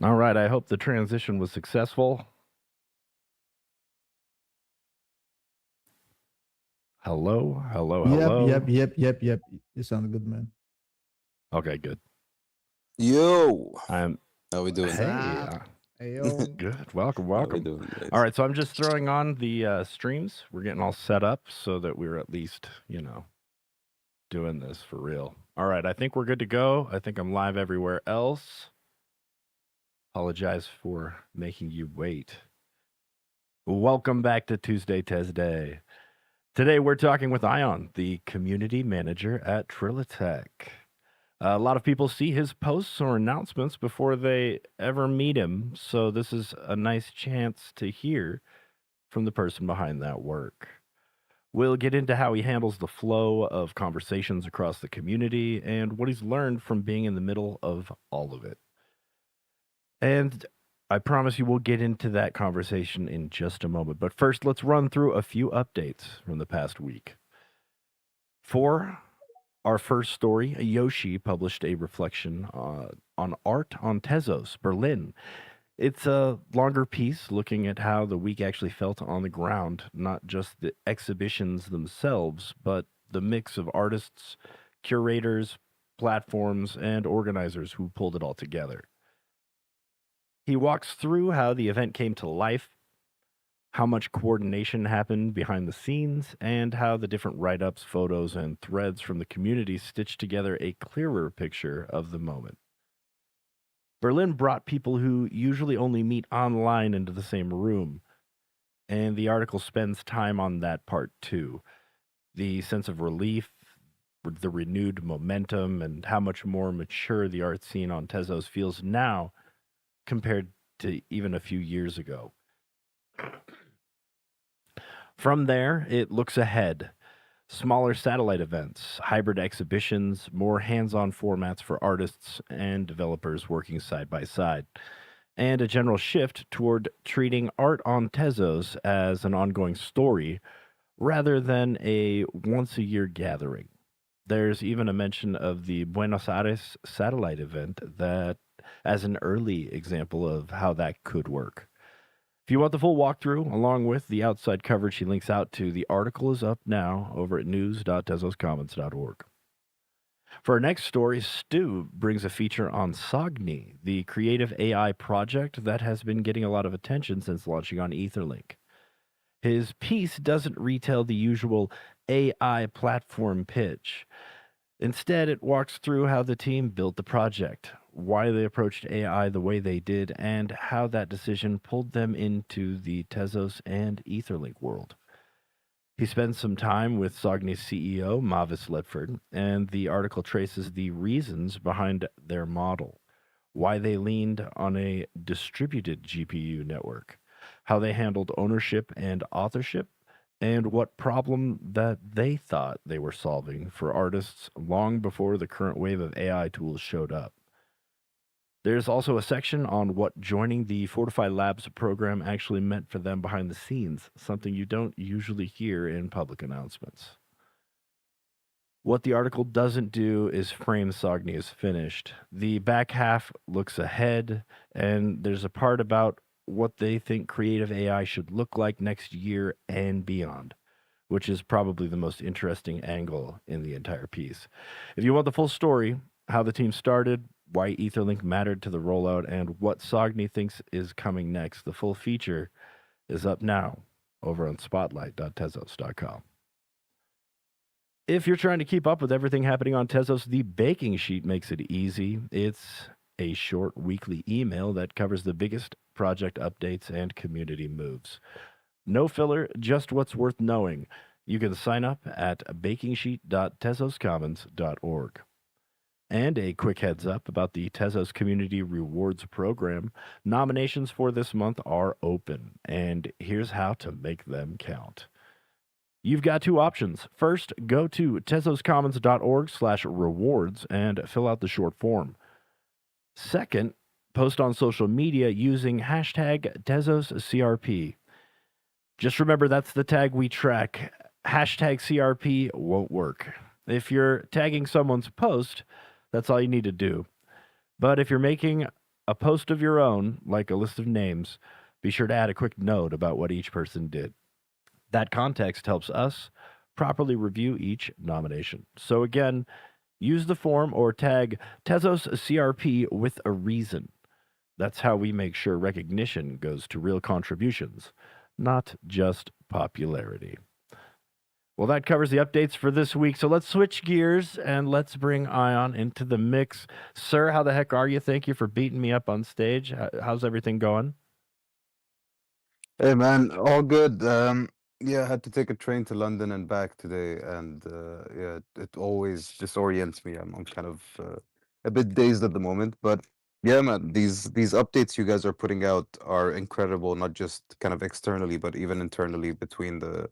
All right, I hope the transition was successful. Hello, hello, Yep, yep, hello. yep, yep, yep. You sound good, man. Okay, good. Yo, I'm how we doing? What's hey, up? Hey, yo. good. Welcome, How we welcome. doing, All guys? right, so I'm just throwing on the streams. We're getting all set up so that we're at least, doing this for real. All right, I think we're good to go. I think I'm live everywhere else. Apologize for making you wait. Welcome back to Tuesday Tezday. Today we're talking with Ion, the community manager at Trilitech. A lot of people see his posts or announcements before they ever meet him, so this is a nice chance to hear from the person behind that work. We'll get into how he handles the flow of conversations across the community and what he's learned from being in the middle of all of it. And I promise you we'll get into that conversation in just a moment. But first, let's run through a few updates from the past week. For our first story, Yoshi published a reflection on art on Tezos, Berlin. It's a longer piece looking at how the week actually felt on the ground, not just the exhibitions themselves, but the mix of artists, curators, platforms, and organizers who pulled it all together. He walks through how the event came to life, how much coordination happened behind the scenes, and how the different write ups, photos, and threads from the community stitched together a clearer picture of the moment. Berlin brought people who usually only meet online into the same room, and the article spends time on that part too. The sense of relief, the renewed momentum, and how much more mature the art scene on Tezos feels now compared to even a few years ago. From there, it looks ahead. Smaller satellite events, hybrid exhibitions, more hands on formats for artists and developers working side by side, and a general shift toward treating art on Tezos as an ongoing story rather than a once a year gathering. There's even a mention of the Buenos Aires satellite event that as an early example of how that could work. If you want the full walkthrough, along with the outside coverage he links out to, the article is up now over at news.tezoscommons.org. For our next story, Stu brings a feature on Sogni, the creative AI project that has been getting a lot of attention since launching on Etherlink. His piece doesn't retell the usual AI platform pitch. Instead, it walks through how the team built the project, why they approached AI the way they did, and how that decision pulled them into the Tezos and Etherlink world. He spends some time with Sogni's CEO, Mavis Ledford, and the article traces the reasons behind their model, why they leaned on a distributed GPU network, how they handled ownership and authorship, and what problem that they thought they were solving for artists long before the current wave of AI tools showed up. There's also a section on what joining the Fortify Labs program actually meant for them behind the scenes, something you don't usually hear in public announcements. What the article doesn't do is frame Sogni as finished. The back half looks ahead, and there's a part about what they think creative AI should look like next year and beyond, which is probably the most interesting angle in the entire piece. If you want the full story, how the team started, why Etherlink mattered to the rollout, and what Sogni thinks is coming next, the full feature is up now over on spotlight.tezos.com. If you're trying to keep up with everything happening on Tezos, the baking sheet makes it easy. It's a short weekly email that covers the biggest project updates and community moves. No filler, just what's worth knowing. You can sign up at bakingsheet.tezoscommons.org. And a quick heads up about the Tezos Community Rewards Program. Nominations for this month are open, and here's how to make them count. You've got two options. First, go to tezoscommons.org/rewards and fill out the short form. Second, post on social media using hashtag TezosCRP. Just remember that's the tag we track. Hashtag CRP won't work. If you're tagging someone's post, that's all you need to do. But if you're making a post of your own, like a list of names, be sure to add a quick note about what each person did. That context helps us properly review each nomination. So again, use the form or tag Tezos CRP with a reason. That's how we make sure recognition goes to real contributions, not just popularity. Well, that covers the updates for this week. So let's switch gears and let's bring Ion into the mix. Sir, how the heck are you? Thank you for beating me up on stage. How's everything going? Hey man, all good. Yeah, I had to take a train to London and back today, and yeah, it always disorients me. I'm kind of a bit dazed at the moment, but yeah, man, these updates you guys are putting out are incredible, not just kind of externally, but even internally between the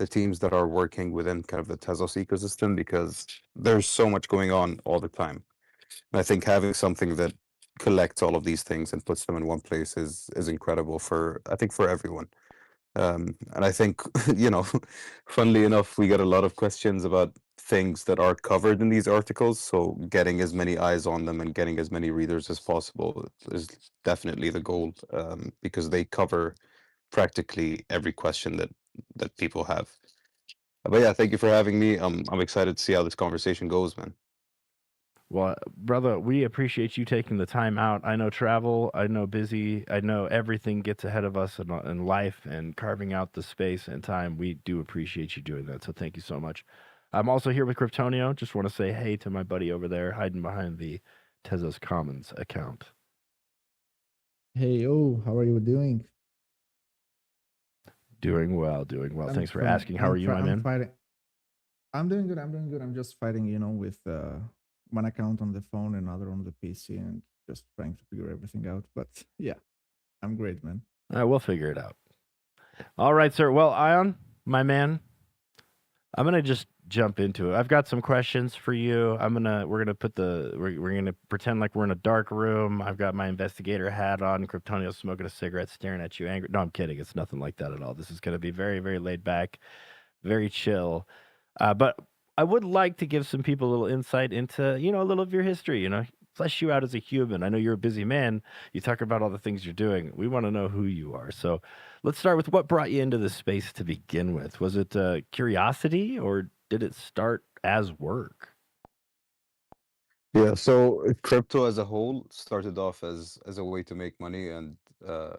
teams that are working within kind of the Tezos ecosystem, because there's so much going on all the time. And I think having something that collects all of these things and puts them in one place is incredible for, I think, for everyone. And I think, you know, funnily enough, we get a lot of questions about things that are covered in these articles. So getting as many eyes on them and getting as many readers as possible is definitely the goal, because they cover practically every question that people have. But yeah, thank you for having me. I'm excited to see how this conversation goes, man. Well, brother, we appreciate you taking the time out. I know travel, I know busy, I know everything gets ahead of us in life and carving out the space and time. We do appreciate you doing that. So thank you so much. I'm also here with Kryptonio. Just want to say hey to my buddy over there hiding behind the Tezos Commons account. Hey, yo, how are you doing? Doing well, doing well. I'm Thanks for fine. asking. How are you, my I'm man? fighting. I'm doing good. I'm doing good. I'm just fighting, with one account on the phone and other on the PC, and just trying to figure everything out. But yeah, I'm great, man. We'll figure it out. All right, sir. Well, Ion, my man, I'm gonna just jump into it. I've got some questions for you. We're gonna pretend like we're in a dark room. I've got my investigator hat on. Kryptonio's smoking a cigarette, staring at you angry. No, I'm kidding. It's nothing like that at all. This is gonna be very, very laid back, very chill. But I would like to give some people a little insight into, a little of your history, flesh you out as a human. I know you're a busy man. You talk about all the things you're doing. We want to know who you are. So let's start with what brought you into this space to begin with. Was it curiosity or did it start as work? Yeah, so crypto as a whole started off as a way to make money and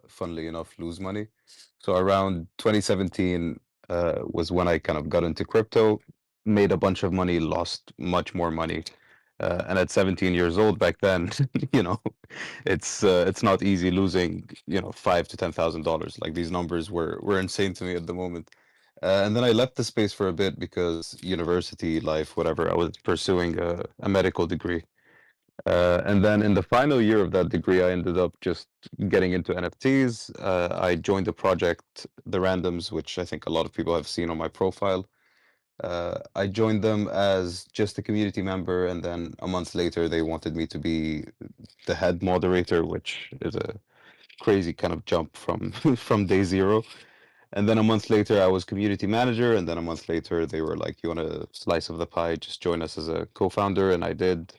funnily enough lose money. So around 2017 was when I kind of got into crypto, made a bunch of money, lost much more money. And at 17 years old back then, you know, it's not easy losing, five to $10,000. Like these numbers were insane to me at the moment. And then I left the space for a bit because university life, whatever, I was pursuing a medical degree. And then in the final year of that degree, I ended up just getting into NFTs. I joined the project, The Randoms, which I think a lot of people have seen on my profile. I joined them as just a community member, and then a month later, they wanted me to be the head moderator, which is a crazy kind of jump from from day zero. And then a month later, I was community manager. And then a month later, they were like, "You want a slice of the pie? Just join us as a co-founder." And I did.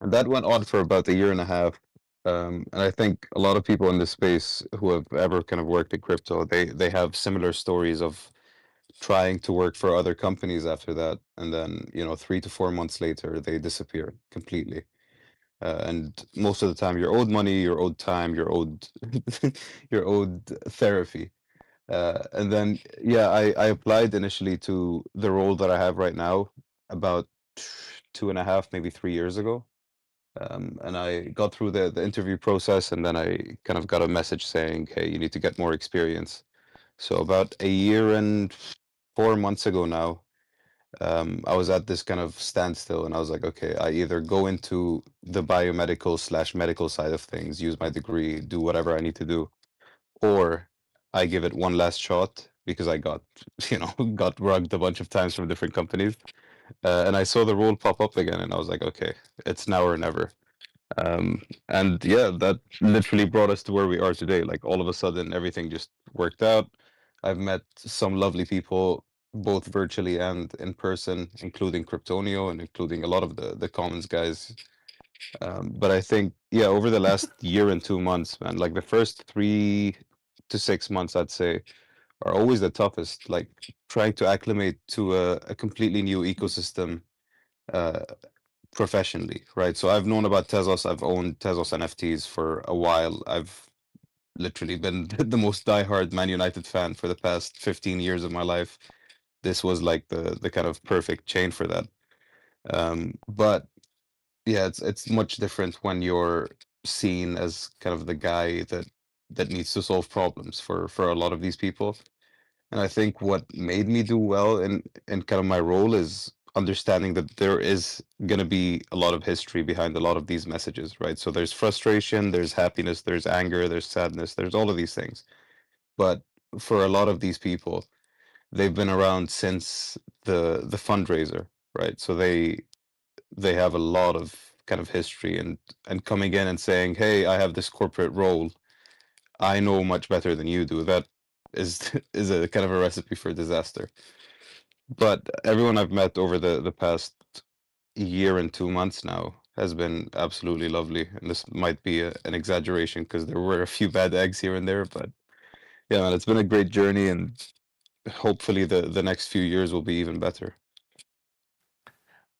And that went on for about a year and a half. And I think a lot of people in this space who have ever kind of worked in crypto, they have similar stories of trying to work for other companies after that. And then, 3 to 4 months later, they disappear completely. And most of the time, you're owed money, you're owed time, you're owed you're owed therapy. And then, yeah, I applied initially to the role that I have right now about 2.5, maybe 3 years ago. And I got through the interview process, and then I kind of got a message saying, "Hey, you need to get more experience." So about a year and 4 months ago now, I was at this kind of standstill, and I was like, okay, I either go into the biomedical slash medical side of things, use my degree, do whatever I need to do, or I give it one last shot because I got, got rugged a bunch of times from different companies. And I saw the role pop up again, and I was like, okay, it's now or never. And yeah, that literally brought us to where we are today. Like all of a sudden, everything just worked out. I've met some lovely people, both virtually and in person, including Kryptonio and including a lot of the Commons guys. But I think, yeah, over the last year and 2 months, man, like the first 3 to 6 months, I'd say, are always the toughest. Like trying to acclimate to a completely new ecosystem uh, professionally, right? So I've known about Tezos. I've owned Tezos NFTs for a while. I've literally been the most diehard Man United fan for the past 15 years of my life. This was like the kind of perfect chain for that. But yeah, it's much different when you're seen as kind of the guy that needs to solve problems for a lot of these people. And I think what made me do well in kind of my role is understanding that there is going to be a lot of history behind a lot of these messages, right? So there's frustration, there's happiness, there's anger, there's sadness, there's all of these things. But for a lot of these people, they've been around since the fundraiser, right? So they have a lot of kind of history and coming in and saying, "Hey, I have this corporate role. I know much better than you do." That is is a kind of a recipe for disaster. But everyone I've met over the past year and 2 months now has been absolutely lovely. And this might be an exaggeration because there were a few bad eggs here and there, but yeah, man, it's been a great journey, and hopefully the next few years will be even better.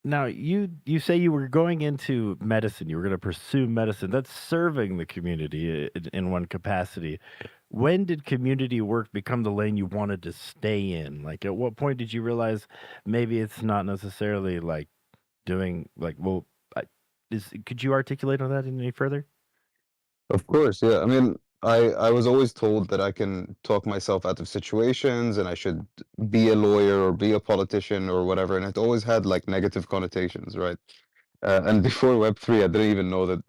Now, you say you were going into medicine, you were gonna pursue medicine. That's serving the community in one capacity. When did community work become the lane you wanted to stay in? Like, at what point did you realize maybe it's not necessarily like doing like, well, I, could you articulate on that any further? Of course, yeah. I mean, I was always told that I can talk myself out of situations and I should be a lawyer or be a politician or whatever, and it always had like negative connotations, right? And before Web3, I didn't even know that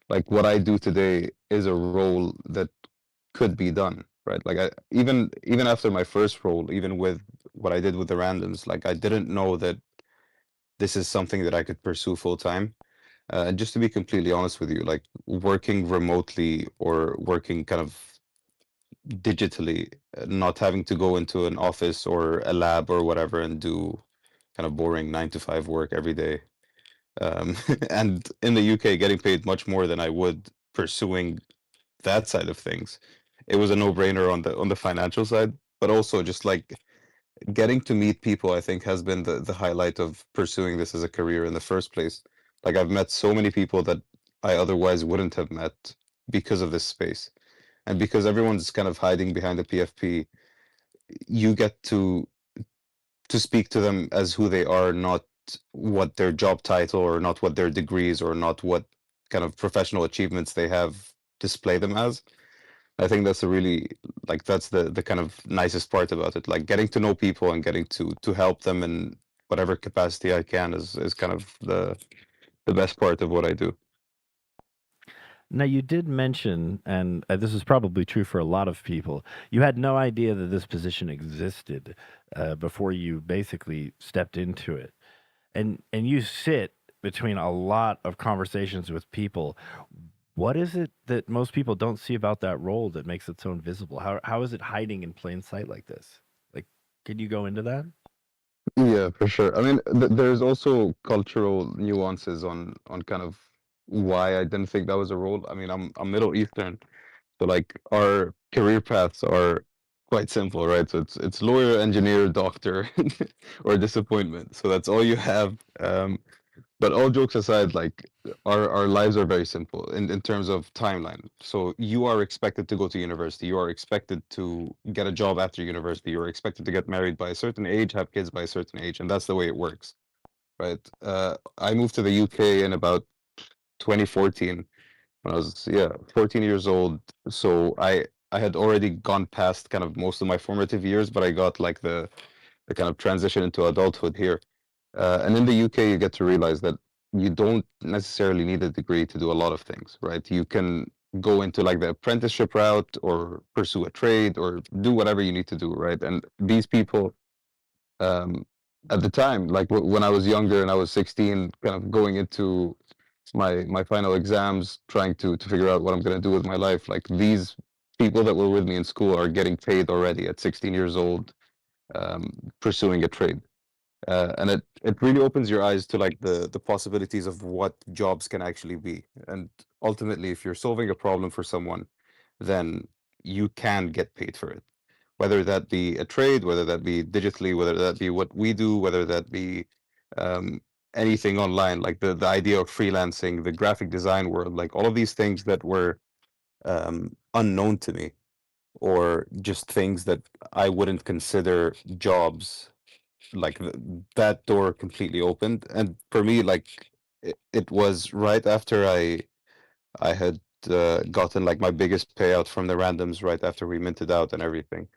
like what I do today is a role that could be done, right? Like even after my first role, even with what I did with the randoms, like I didn't know that this is something that I could pursue full time. And just to be completely honest with you, like working remotely or working kind of digitally, not having to go into an office or a lab or whatever and do kind of boring 9 to 5 work every day. And in the UK, getting paid much more than I would pursuing that side of things. It was a no-brainer on the financial side, but also just like getting to meet people, I think has been the highlight of pursuing this as a career in the first place. Like I've met so many people that I otherwise wouldn't have met because of this space. And because everyone's kind of hiding behind the PFP, you get to speak to them as who they are, not what their job title or not what their degrees or not what kind of professional achievements they have display them as. I think that's a really like that's the kind of nicest part about it. Like getting to know people and getting to help them in whatever capacity I can is kind of the best part of what I do. Now, you did mention, and this is probably true for a lot of people, you had no idea that this position existed before you basically stepped into it. And you sit between a lot of conversations with people. What is it that most people don't see about that role that makes it so invisible? How is it hiding in plain sight like this? Like, can you go into that? Yeah, for sure. I mean, there's also cultural nuances on kind of why I didn't think that was a role. I mean, I'm Middle Eastern, so like our career paths are quite simple, right? So it's lawyer, engineer, doctor, or disappointment. So that's all you have. But all jokes aside, like our lives are very simple in terms of timeline. So you are expected to go to university, you are expected to get a job after university, you're expected to get married by a certain age, have kids by a certain age, and that's the way it works, right? I moved to the UK in about 2014 when I was 14 years old. So I had already gone past kind of most of my formative years, but I got like the kind of transition into adulthood here. And in the UK, you get to realize that you don't necessarily need a degree to do a lot of things, right? You can go into like the apprenticeship route or pursue a trade or do whatever you need to do, right? And these people, um, at the time, like when I was younger and I was 16, kind of going into my final exams, trying to figure out what I'm going to do with my life, like these people that were with me in school are getting paid already at 16 years old, pursuing a trade. And it really opens your eyes to like the possibilities of what jobs can actually be. And ultimately, if you're solving a problem for someone, then you can get paid for it, whether that be a trade, whether that be digitally, whether that be what we do, whether that be um, anything online, like the idea of freelancing, the graphic design world, like all of these things that were unknown to me, or just things that I wouldn't consider jobs. Like that door completely opened, and for me, like it was right after I had gotten like my biggest payout from the randoms right after we minted out and everything.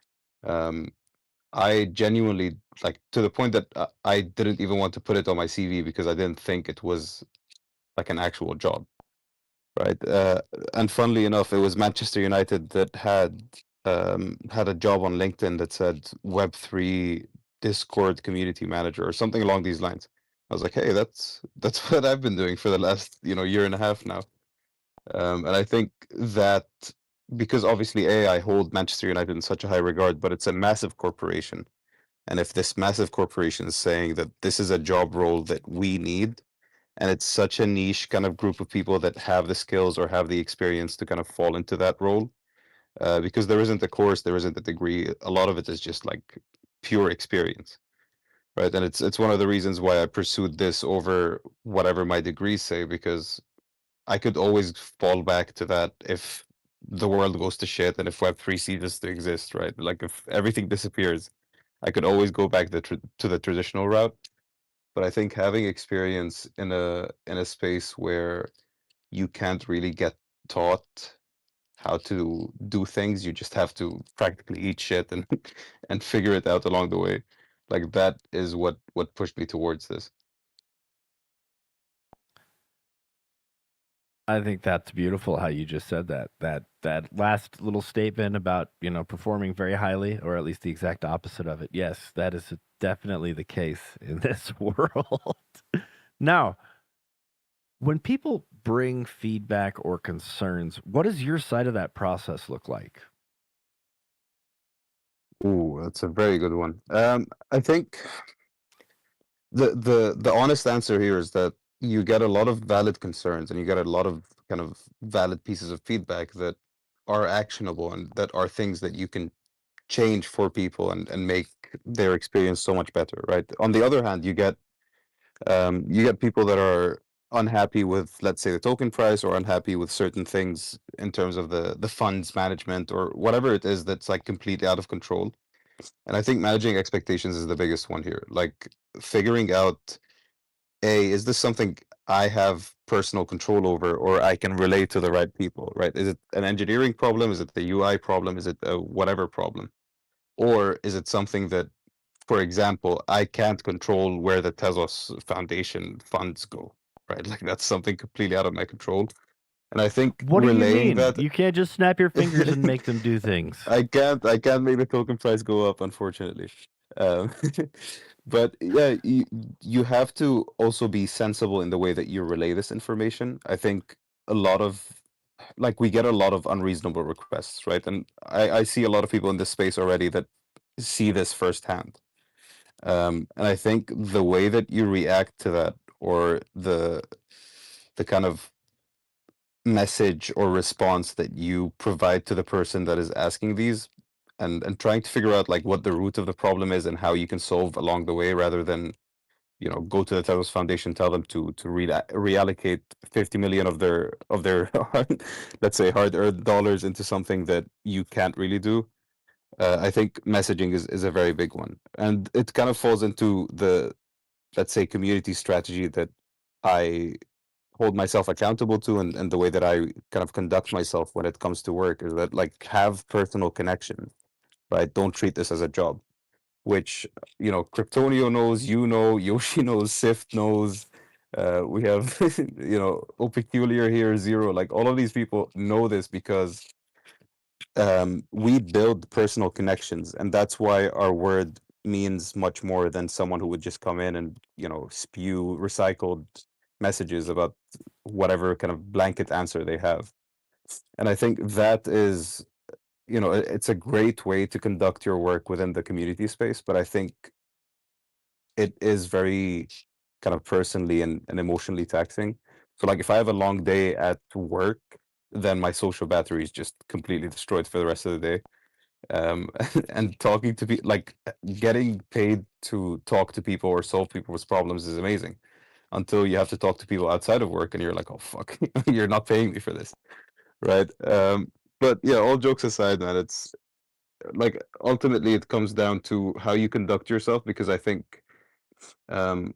Um, I genuinely like to the point that I didn't even want to put it on my CV because I didn't think it was like an actual job, right? And funnily enough, it was Manchester United that had a job on LinkedIn that said Web3 Discord community manager or something along these lines. I was like, hey, that's what I've been doing for the last year and a half now. And I think that because obviously I hold Manchester United in such a high regard, but it's a massive corporation. And if this massive corporation is saying that this is a job role that we need, and it's such a niche kind of group of people that have the skills or have the experience to kind of fall into that role, because there isn't a course, there isn't a degree. A lot of it is just like pure experience, right? And it's one of the reasons why I pursued this over whatever my degrees say, because I could always fall back to that if the world goes to shit and if Web3 ceases to exist, right? Like if everything disappears, I could always go back to the traditional route. But I think having experience in a space where you can't really get taught how to do things, you just have to practically eat shit and and figure it out along the way. Like that is what pushed me towards this. I think that's beautiful how you just said that. That last little statement about, performing very highly, or at least the exact opposite of it. Yes, that is definitely the case in this world. Now, when people bring feedback or concerns, what does your side of that process look like? Ooh, that's a very good one. I think the honest answer here is that you get a lot of valid concerns and you get a lot of kind of valid pieces of feedback that are actionable and that are things that you can change for people and make their experience so much better, right? On the other hand, you get people that are unhappy with, let's say, the token price, or unhappy with certain things in terms of the funds management or whatever it is that's like completely out of control. And I think managing expectations is the biggest one here. Like figuring out, A, is this something I have personal control over or I can relate to the right people, right? Is it an engineering problem? Is it the UI problem? Is it a whatever problem? Or is it something that, for example, I can't control where the Tezos Foundation funds go, right? Like that's something completely out of my control. And I think What do you relaying mean? that You can't just snap your fingers and make them do things. I can't make the token price go up, unfortunately. Um, but yeah, you have to also be sensible in the way that you relay this information. I think a lot of like we get a lot of unreasonable requests, right? And I see a lot of people in this space already that see this firsthand. And I think the way that you react to that, or the kind of message or response that you provide to the person that is asking these, and trying to figure out like what the root of the problem is and how you can solve along the way, rather than go to the Telos Foundation, tell them to reallocate 50 million of their let's say hard-earned dollars into something that you can't really do. I think messaging is a very big one, and it kind of falls into the, let's say, community strategy that I hold myself accountable to, and the way that I kind of conduct myself when it comes to work is that like have personal connection, right? Don't treat this as a job, which Kryptonio knows, Yoshi knows, Sift knows. We have Opeculiar here, Zero, like all of these people know this because we build personal connections, and that's why our word means much more than someone who would just come in and spew recycled messages about whatever kind of blanket answer they have. And I think that is, it's a great way to conduct your work within the community space. But I think it is very kind of personally and emotionally taxing. So like if I have a long day at work, then my social battery is just completely destroyed for the rest of the day. Um, and talking to people, like getting paid to talk to people or solve people's problems is amazing until you have to talk to people outside of work and you're like, oh fuck, you're not paying me for this, right? But yeah, all jokes aside, man, it's like ultimately it comes down to how you conduct yourself because I think um,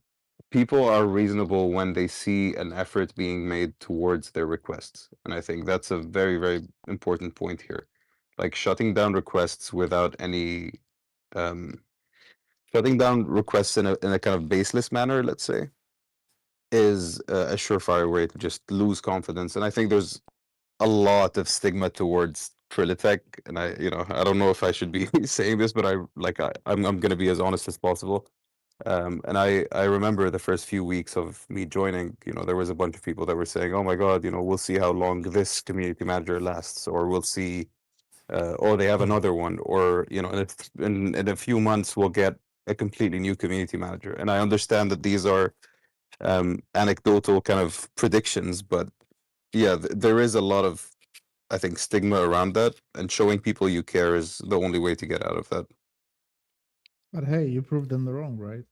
people are reasonable when they see an effort being made towards their requests. And I think that's a very, very important point here. Like um, shutting down requests in a kind of baseless manner, let's say, is a surefire way to just lose confidence. And I think there's a lot of stigma towards Trilitech, and I don't know if I should be saying this, but I'm gonna be as honest as possible. And I remember the first few weeks of me joining, there was a bunch of people that were saying, "Oh my God, we'll see how long this community manager lasts, or we'll see, or they have another one, or in a few months we'll get a completely new community manager." And I understand that these are anecdotal kind of predictions, but yeah, there is a lot of, I think, stigma around that, and showing people you care is the only way to get out of that. But hey, you proved them wrong, right?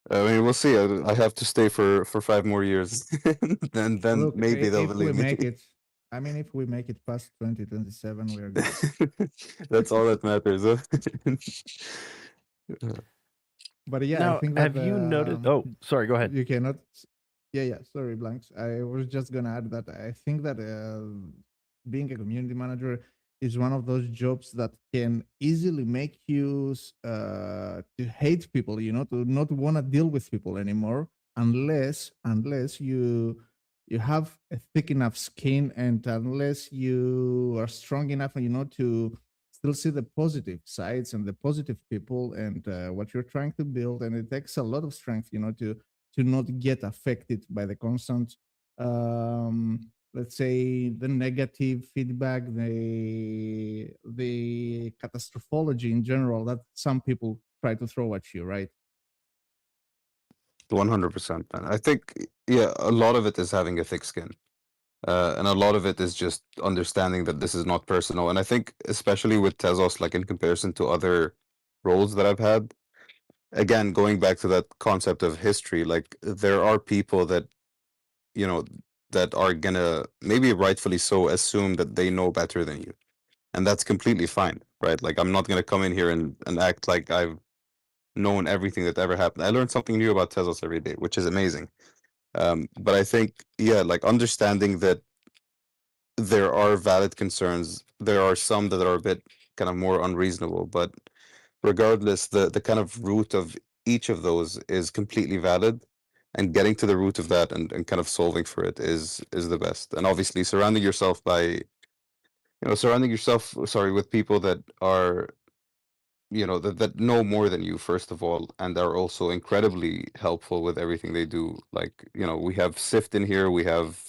I mean, we'll see. I have to stay for 5 more years, then Look, maybe they'll if we believe me. make it, I mean, if we make it past 2027, we are good. That's all that matters. Huh? But yeah, I Now, think that have you noticed? Oh, sorry. Go ahead. you cannot. Yeah, yeah. Sorry, Blanks. I was just gonna add that I think that being a community manager is one of those jobs that can easily make you to hate people. To not want to deal with people anymore, unless you have a thick enough skin, and unless you are strong enough, to still see the positive sides and the positive people and what you're trying to build. And it takes a lot of strength, to not get affected by the constant, let's say, the negative feedback, the catastrophology in general that some people try to throw at you, right? 100%. And I think, yeah, a lot of it is having a thick skin. And a lot of it is just understanding that this is not personal. And I think, especially with Tezos, like in comparison to other roles that I've had, again, going back to that concept of history, like there are people that, you know, that are gonna, maybe rightfully so, assume that they know better than you. And that's completely fine, right? Like I'm not gonna come in here and act like I've known everything that ever happened. I learned something new about Tezos every day, which is amazing. But I think, yeah, like understanding that there are valid concerns. There are some that are a bit kind of more unreasonable, but regardless, the kind of root of each of those is completely valid, and getting to the root of that and kind of solving for it is the best. And obviously, surrounding yourself, sorry, with people that are that know more than you, first of all, and are also incredibly helpful with everything they do. Like, we have Sift in here, we have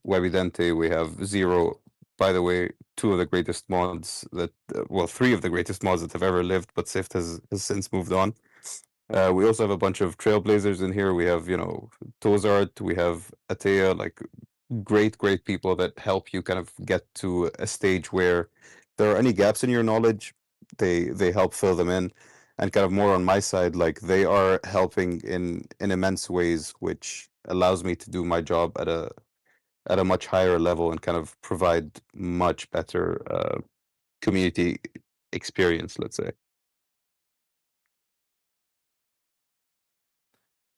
Webidente, we have Zero. By the way, two of the greatest mods that well, three of the greatest mods that have ever lived, but Sift has since moved on. We also have a bunch of trailblazers in here. We have, Tozart, we have Atea, like great people that help you kind of get to a stage where there are any gaps in your knowledge, they help fill them in. And kind of more on my side, like they are helping in immense ways, which allows me to do my job at a much higher level and kind of provide much better community experience, let's say.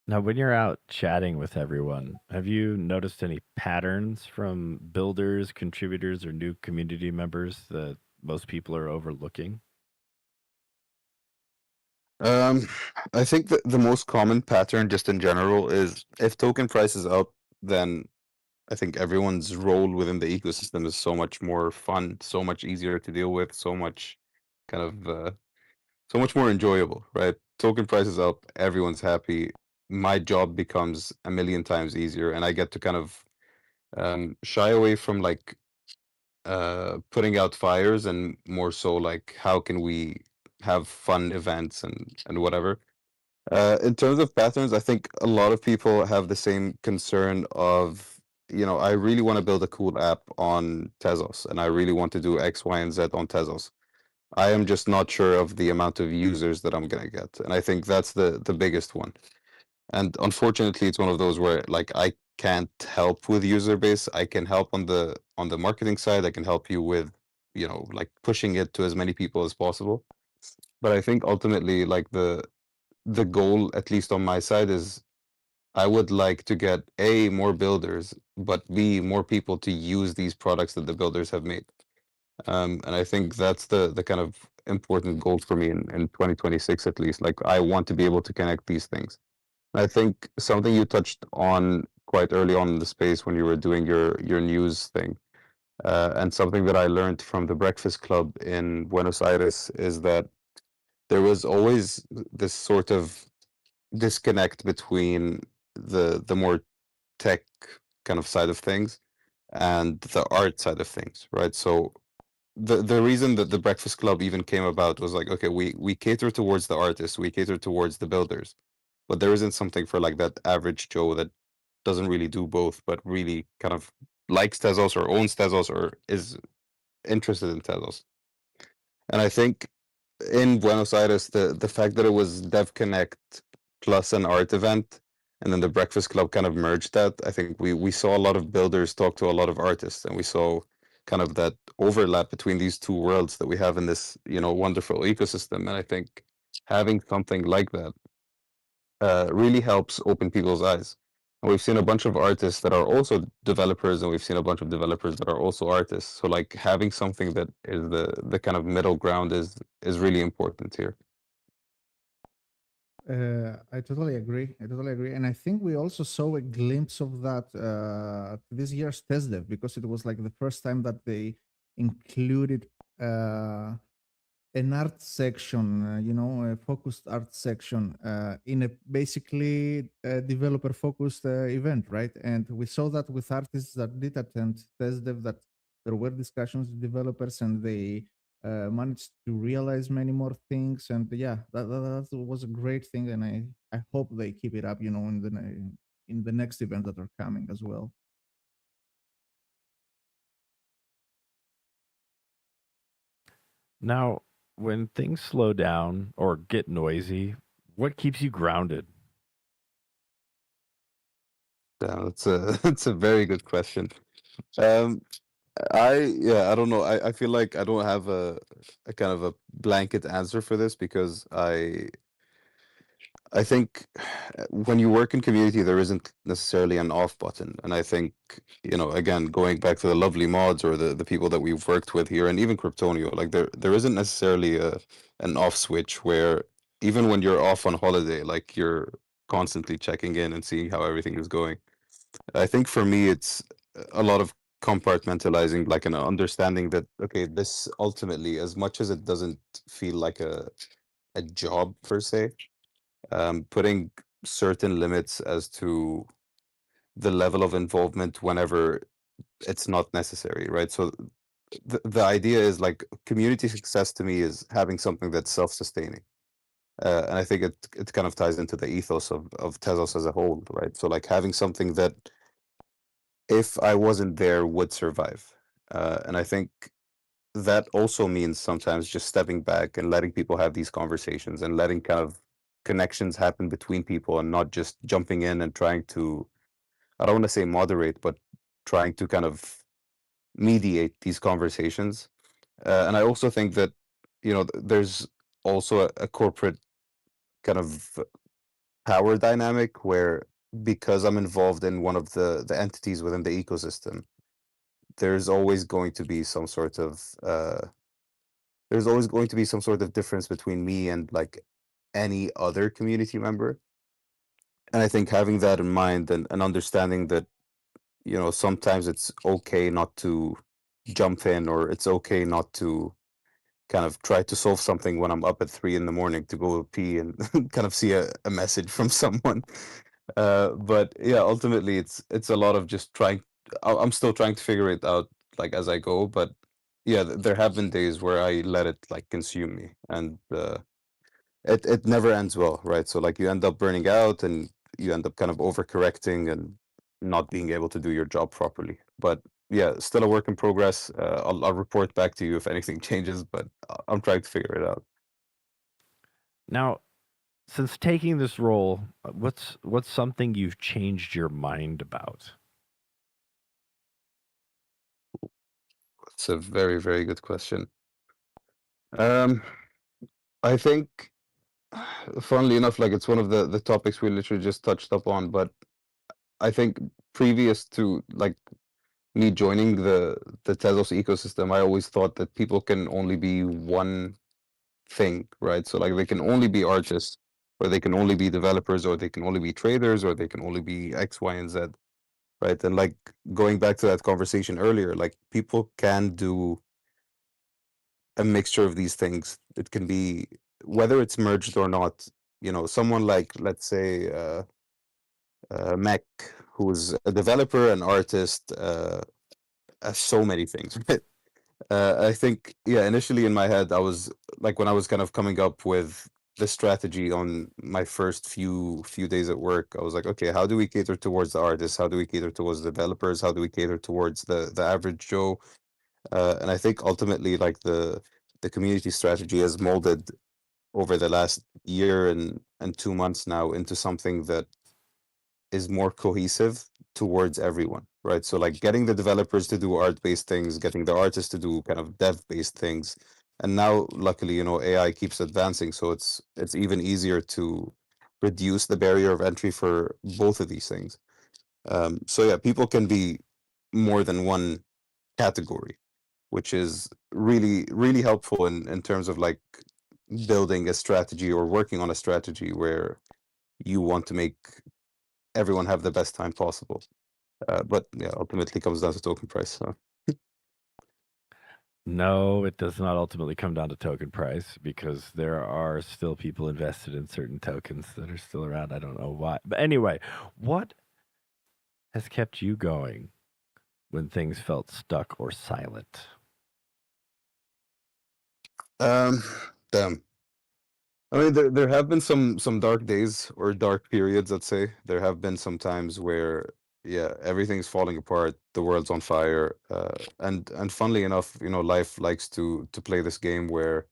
Now, when you're out chatting with everyone, have you noticed any patterns from builders, contributors, or new community members that most people are overlooking? Um, I think that the most common pattern, just in general, is if token price is up, then I think everyone's role within the ecosystem is so much more fun, so much easier to deal with, kind of, so much more enjoyable, right? Token price is up, everyone's happy. My job becomes a million times easier, and I get to kind of shy away from like putting out fires and more so like how can we have fun events and whatever. In terms of patterns, I think a lot of people have the same concern of, I really want to build a cool app on Tezos, and I really want to do X, Y, and Z on Tezos. I am just not sure of the amount of users that I'm gonna get, and I think that's the biggest one. And unfortunately, it's one of those where like I can't help with user base. I can help on the marketing side. I can help you with, like pushing it to as many people as possible. But I think ultimately, like the goal, at least on my side, is I would like to get A, more builders, but B, more people to use these products that the builders have made. And I think that's the kind of important goal for me in 2026 at least. Like I want to be able to connect these things. I think something you touched on quite early on in the space when you were doing your news thing, and something that I learned from the Breakfast Club in Buenos Aires is that there was always this sort of disconnect between the more tech kind of side of things and the art side of things, right? So the reason that the Breakfast Club even came about was like, okay, we cater towards the artists, we cater towards the builders, but there isn't something for like that average Joe that doesn't really do both, but really kind of likes Tezos or owns Tezos or is interested in Tezos. And I think in Buenos Aires, the fact that it was Dev Connect plus an art event, and then the Breakfast Club kind of merged that. I think we saw a lot of builders talk to a lot of artists, and we saw kind of that overlap between these two worlds that we have in this, wonderful ecosystem. And I think having something like that really helps open people's eyes. And we've seen a bunch of artists that are also developers, and we've seen a bunch of developers that are also artists. So like having something that is the kind of middle ground is really important here. I totally agree. I totally agree. And I think we also saw a glimpse of that this year's Tezday, because it was like the first time that they included uh, an art section, a focused art section in a basically developer focused event, right? And we saw that with artists that did attend TestDev, that there were discussions with developers and they managed to realize many more things. And yeah, that was a great thing. And I hope they keep it up, in the next events that are coming as well. Now, when things slow down or get noisy, what keeps you grounded? Yeah, that's a that's a very good question. Um, I don't know. I feel like I don't have a kind of a blanket answer for this because I think when you work in community, there isn't necessarily an off button. And I think, again, going back to the lovely mods or the people that we've worked with here and even Kryptonio, like there isn't necessarily an off switch where even when you're off on holiday, like you're constantly checking in and seeing how everything is going. I think for me, it's a lot of compartmentalizing, like an understanding that, okay, this ultimately, as much as it doesn't feel like a job per se, putting certain limits as to the level of involvement whenever it's not necessary, right? So the idea is like community success to me is having something that's self-sustaining. And I think it kind of ties into the ethos of Tezos as a whole, right? So like having something that if I wasn't there would survive. And I think that also means sometimes just stepping back and letting people have these conversations and letting kind of connections happen between people and not just jumping in and trying to, I don't want to say moderate, but trying to kind of mediate these conversations. And I also think that, there's also a corporate kind of power dynamic where because I'm involved in one of the entities within the ecosystem, there's always going to be some sort of there's always going to be some sort of difference between me and like any other community member. And I think having that in mind and understanding that, sometimes it's okay not to jump in or it's okay not to kind of try to solve something when I'm up at 3 in the morning to go pee and kind of see a message from someone. But yeah, ultimately it's a lot of just trying. I'm still trying to figure it out like as I go, but yeah, there have been days where I let it like consume me, and it never ends well, right? So like you end up burning out and you end up kind of overcorrecting and not being able to do your job properly. But yeah, still a work in progress. I'll report back to you if anything changes, but I'm trying to figure it out. Now, since taking this role, what's something you've changed your mind about? It's a very, very good question. Um, I think, funnily enough, like it's one of the topics we literally just touched up on, but I think previous to like me joining the Tezos ecosystem, I always thought that people can only be one thing, right? So like they can only be artists, or they can only be developers, or they can only be traders, or they can only be X, Y, and Z, right? And like going back to that conversation earlier, like people can do a mixture of these things. It can be whether it's merged or not. You know, someone like let's say Mac, who's a developer, an artist, so many things. I think, yeah, initially in my head, I was like, when I was kind of coming up with the strategy on my first few days at work, I was like, okay, how do we cater towards the artists? How do we cater towards the developers? How do we cater towards the average Joe? And I think ultimately, like the community strategy has molded over the last year and 2 months now into something that is more cohesive towards everyone, right? So like getting the developers to do art-based things, getting the artists to do kind of dev-based things. And now luckily, you know, AI keeps advancing, so it's even easier to reduce the barrier of entry for both of these things. So yeah, people can be more than one category, which is really, really helpful in terms of like building a strategy or working on a strategy where you want to make everyone have the best time possible. But yeah, ultimately comes down to token price. So No, it does not ultimately come down to token price because there are still people invested in certain tokens that are still around. I don't know why. But anyway, what has kept you going when things felt stuck or silent? um, damn. I mean, there have been some dark days or dark periods. I'd say there have been some times where yeah, everything's falling apart, the world's on fire, and funnily enough, you know, life likes to play this game where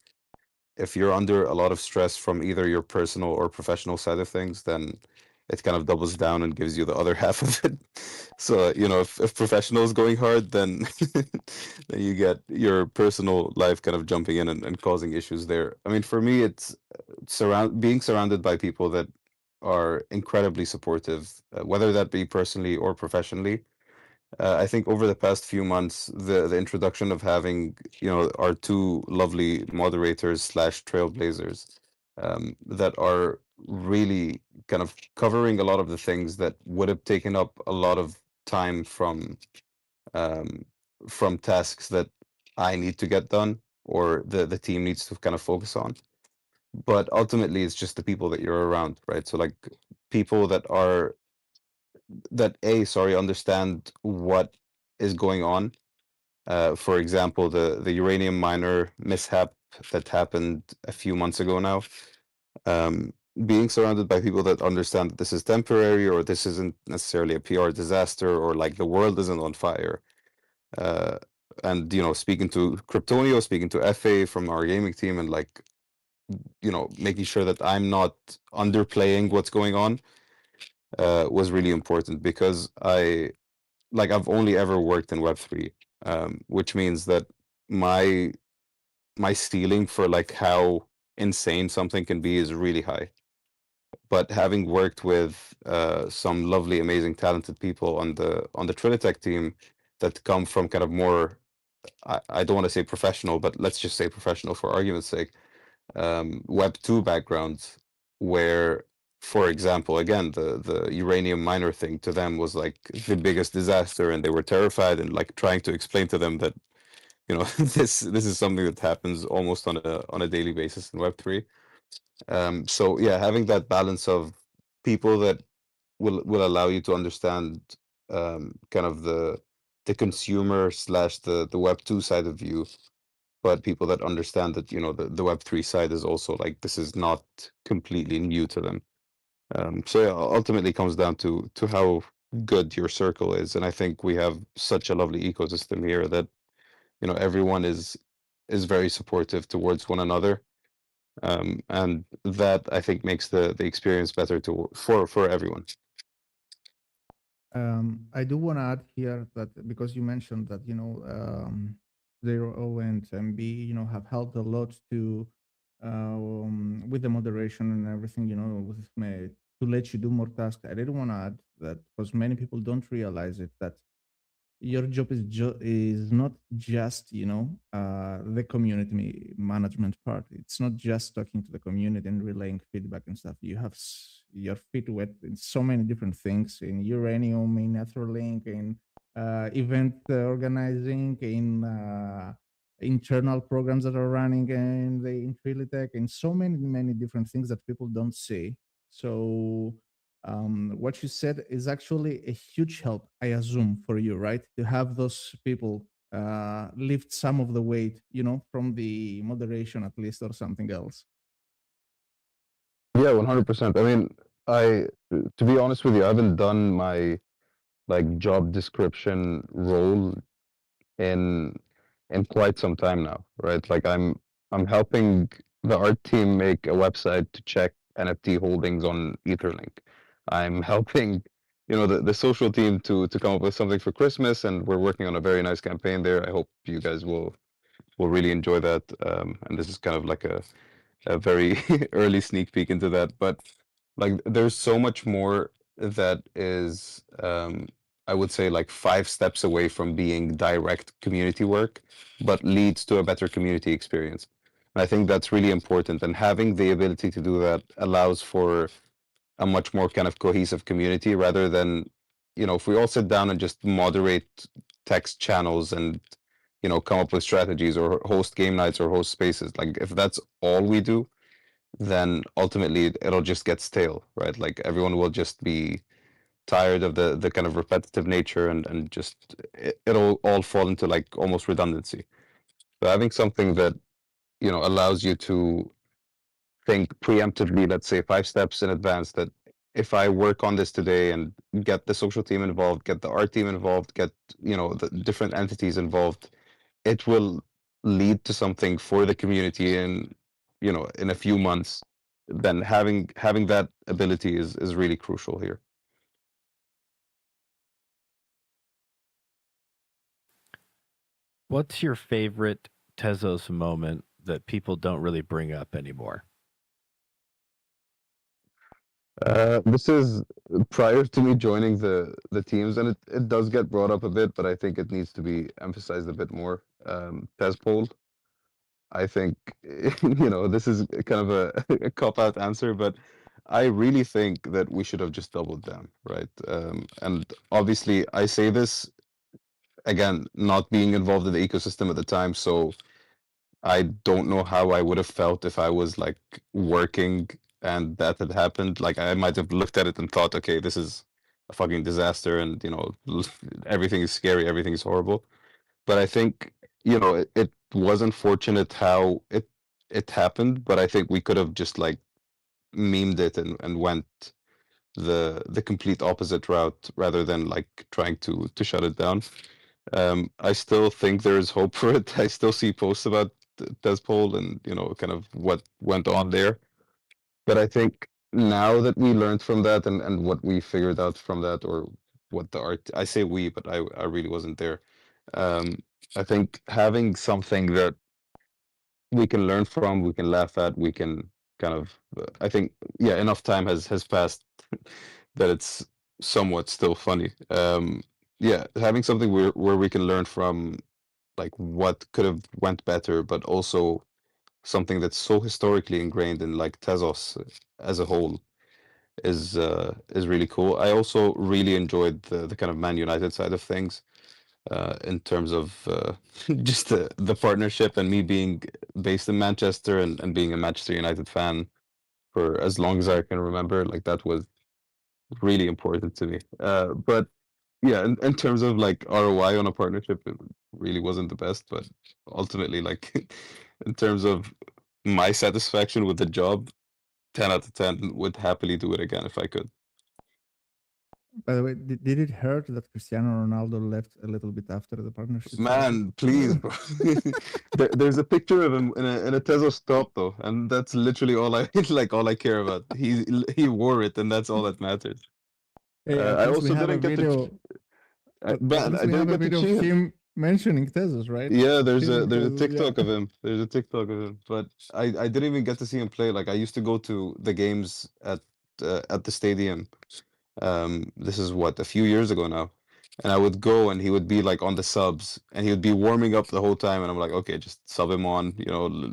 if you're under a lot of stress from either your personal or professional side of things, then it kind of doubles down and gives you the other half of it. So, you know, if professional is going hard, then then you get your personal life kind of jumping in and causing issues there. I mean, for me, it's being surrounded by people that are incredibly supportive, whether that be personally or professionally. I think over the past few months, the introduction of having, you know, our two lovely moderators slash trailblazers that are really kind of covering a lot of the things that would have taken up a lot of time um, from tasks that I need to get done or the team needs to kind of focus on. But ultimately, it's just the people that you're around, right? So like people that sorry, understand what is going on. For example, the uranium miner mishap that happened a few months ago now. Um, Being surrounded by people that understand that this is temporary or this isn't necessarily a PR disaster or like the world isn't on fire. Uh, and you know, speaking to Cryptonio, speaking to FA from our gaming team, and like you know, making sure that I'm not underplaying what's going on was really important because I've only ever worked in Web3, which means that my my ceiling for like how insane something can be is really high. But having worked with some lovely, amazing, talented people on the Trilitech team that come from kind of more, I don't want to say professional, but let's just say professional for argument's sake, Web2 backgrounds, where, for example, again, the uranium miner thing to them was like the biggest disaster, and they were terrified and like trying to explain to them that you know this is something that happens almost on a daily basis in Web3. So yeah, having that balance of people that will allow you to understand kind of the consumer slash the Web2 side of you, but people that understand that, the Web3 side is also like this is not completely new to them. So yeah, ultimately it comes down to how good your circle is, and I think we have such a lovely ecosystem here that everyone is very supportive towards one another, and that I think makes the experience better for everyone. I do want to add here that because you mentioned that Zero O and MB have helped a lot to with the moderation and everything to let you do more tasks. I didn't want to add that because many people don't realize it that your job is not just the community management part. It's not just talking to the community and relaying feedback and stuff. You have your feet wet in so many different things in uranium, in etherlink, in event organizing, in internal programs that are running in the Intrilitech, and so many different things that people don't see. So what you said is actually a huge help, I assume, for you, right? To have those people lift some of the weight, from the moderation at least or something else. Yeah, 100%. I mean, I to be honest with you, I haven't done my like job description role in quite some time now, right? Like I'm helping the art team make a website to check NFT holdings on Etherlink. I'm helping, the social team to come up with something for Christmas, and we're working on a very nice campaign there. I hope you guys will really enjoy that. And this is kind of like a very early sneak peek into that, but like there's so much more that is I would say like 5 steps away from being direct community work, but leads to a better community experience. And I think that's really important, and having the ability to do that allows for a much more kind of cohesive community rather than, if we all sit down and just moderate text channels and come up with strategies or host game nights or host spaces. Like if that's all we do, then ultimately it'll just get stale, right? Like everyone will just be tired of the kind of repetitive nature, and just it'll all fall into like almost redundancy. So having something that allows you to think preemptively, let's say 5 steps in advance, that if I work on this today and get the social team involved, get the art team involved, get the different entities involved, it will lead to something for the community in a few months. Then having that ability is really crucial here. What's your favorite Tezos moment that people don't really bring up anymore? This is prior to me joining the teams, and it does get brought up a bit, but I think it needs to be emphasized a bit more. Tezpol, I think, this is kind of a cop-out answer, but I really think that we should have just doubled down, right? And obviously, I say this again, not being involved in the ecosystem at the time, so I don't know how I would have felt if I was like working and that had happened. Like I might have looked at it and thought, okay, this is a fucking disaster, and everything is scary, everything is horrible. But I think it was unfortunate how it happened, but I think we could have just like memed it and went the complete opposite route rather than like trying to shut it down. I still think there is hope for it. I still see posts about Despol and kind of what went on there. But I think now that we learned from that, and what we figured out from that, or what the art, I say we, but I really wasn't there. Um, I think having something that we can learn from, we can laugh at, we can kind of, I think, yeah, enough time has passed that it's somewhat still funny. Yeah, having something where we can learn from, like what could have went better, but also something that's so historically ingrained in like Tezos as a whole is really cool. I also really enjoyed the kind of Man United side of things, in terms of just the partnership, and me being based in Manchester, and being a Manchester United fan for as long as I can remember. Like that was really important to me. But yeah, in terms of like ROI on a partnership, really wasn't the best, but ultimately, like in terms of my satisfaction with the job, 10 out of 10 would happily do it again if I could. By the way, did it hurt that Cristiano Ronaldo left a little bit after the partnership started? Man, please, bro. There's a picture of him in a Tesla stop though, and that's literally all I like. All I care about. He wore it, and that's all that matters. Hey, I also didn't get to. at Man, least I we have didn't a get to video of cheat him. him mentioning Tezos, right? Yeah, Teasing there's a Tezos, TikTok yeah. of him. There's a TikTok of him, but I didn't even get to see him play. Like I used to go to the games at the stadium. This is what, a few years ago now. And I would go and he would be like on the subs and he would be warming up the whole time. And I'm like, okay, just sub him on,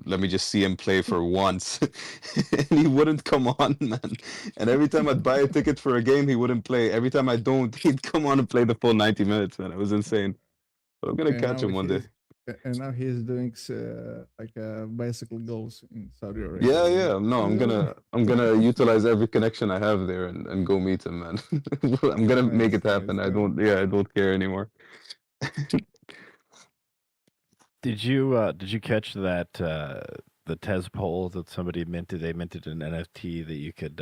let me just see him play for once. And he wouldn't come on, man. And every time I'd buy a ticket for a game, he wouldn't play. Every time I don't, he'd come on and play the full 90 minutes, man. It was insane. But I'm gonna And catch now him one day. he's doing bicycle goals in Saudi Yeah, Arabia. yeah. No, I'm gonna utilize every connection I have there and go meet him, man. I'm gonna make Nice, it happen. nice. I don't care anymore. Did you catch that the Tez poll that somebody minted? They minted an NFT that you could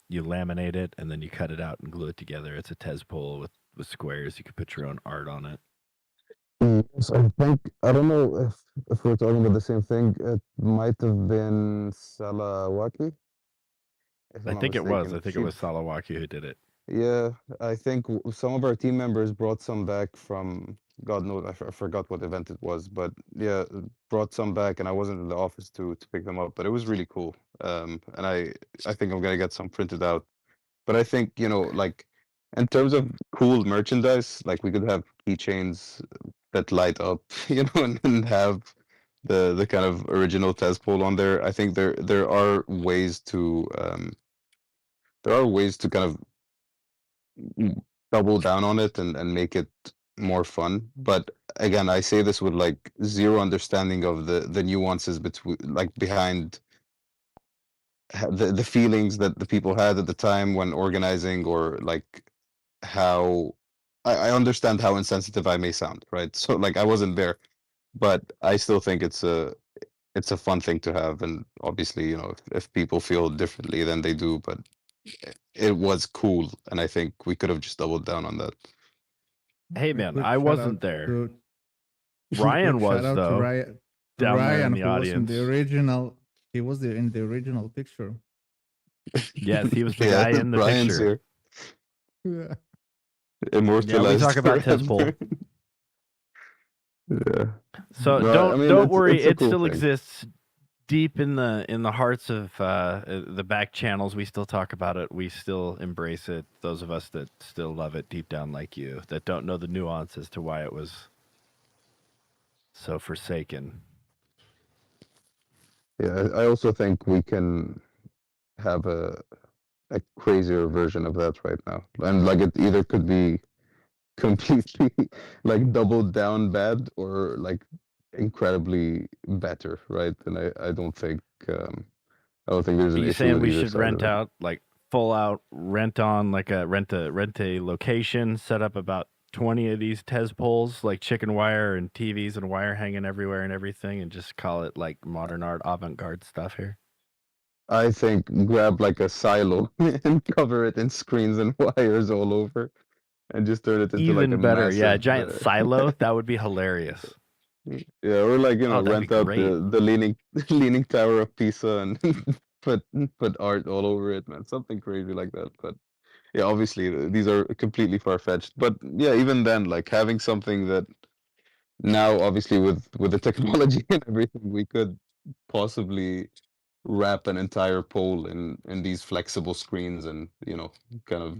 you laminate it and then you cut it out and glue it together. It's a Tez poll with squares. You could put your own art on it. Yes, I think I don't know if we're talking about the same thing. It might have been Salawaki, if I'm I not think it was. I mistaken. think it was Salawaki who did it. Yeah, I think some of our team members brought some back from God knows I forgot what event it was, but yeah, brought some back, and I wasn't in the office to pick them up, but it was really cool. And I think I'm gonna get some printed out. But I think, like in terms of cool merchandise, like we could have keychains that light up, and have the kind of original Tezpol on there. I think there are ways to kind of double down on it and make it more fun. But again, I say this with like zero understanding of the nuances between like behind the feelings that the people had at the time when organizing, or like how I understand how insensitive I may sound, right? So like I wasn't there, but I still think it's a fun thing to have, and obviously, if people feel differently than they do, but it was cool, and I think we could have just doubled down on that. Hey A man, quick I shout wasn't out there. to Ryan quick shout was out to though, Ryan. down there in the Who was in the audience. original. He was there in the original picture. Yes, he was the Yeah, guy in the Brian's picture. here, Yeah. Yeah, we immortalized talk about forever. Tezpol. Yeah, So no, I mean don't worry, it's a it cool still thing. exists deep in the hearts of the back channels. We still talk about it. We still embrace it. Those of us that still love it deep down, like you, that don't know the nuance as to why it was so forsaken. Yeah, I also think we can have a crazier version of that right now, and like it either could be completely like doubled down bad, or like incredibly better, right? And I don't think there's Are an you issue saying with we either should side rent of it. out, like full out rent on, like rent a location, set up about 20 of these Tez poles, like chicken wire and TVs and wire hanging everywhere and everything, and just call it like modern art avant garde stuff here? I think grab like a silo and cover it in screens and wires all over, and just turn it into like a Even better. Yeah, a massive giant silo. That would be hilarious. yeah, or like, Oh, that'd be rent out great. the leaning leaning tower of Pisa and put put art all over it, man. Something crazy like that. But yeah, obviously these are completely far-fetched. But yeah, even then, like having something that now, obviously with the technology and everything, we could possibly wrap an entire pole in these flexible screens, and kind of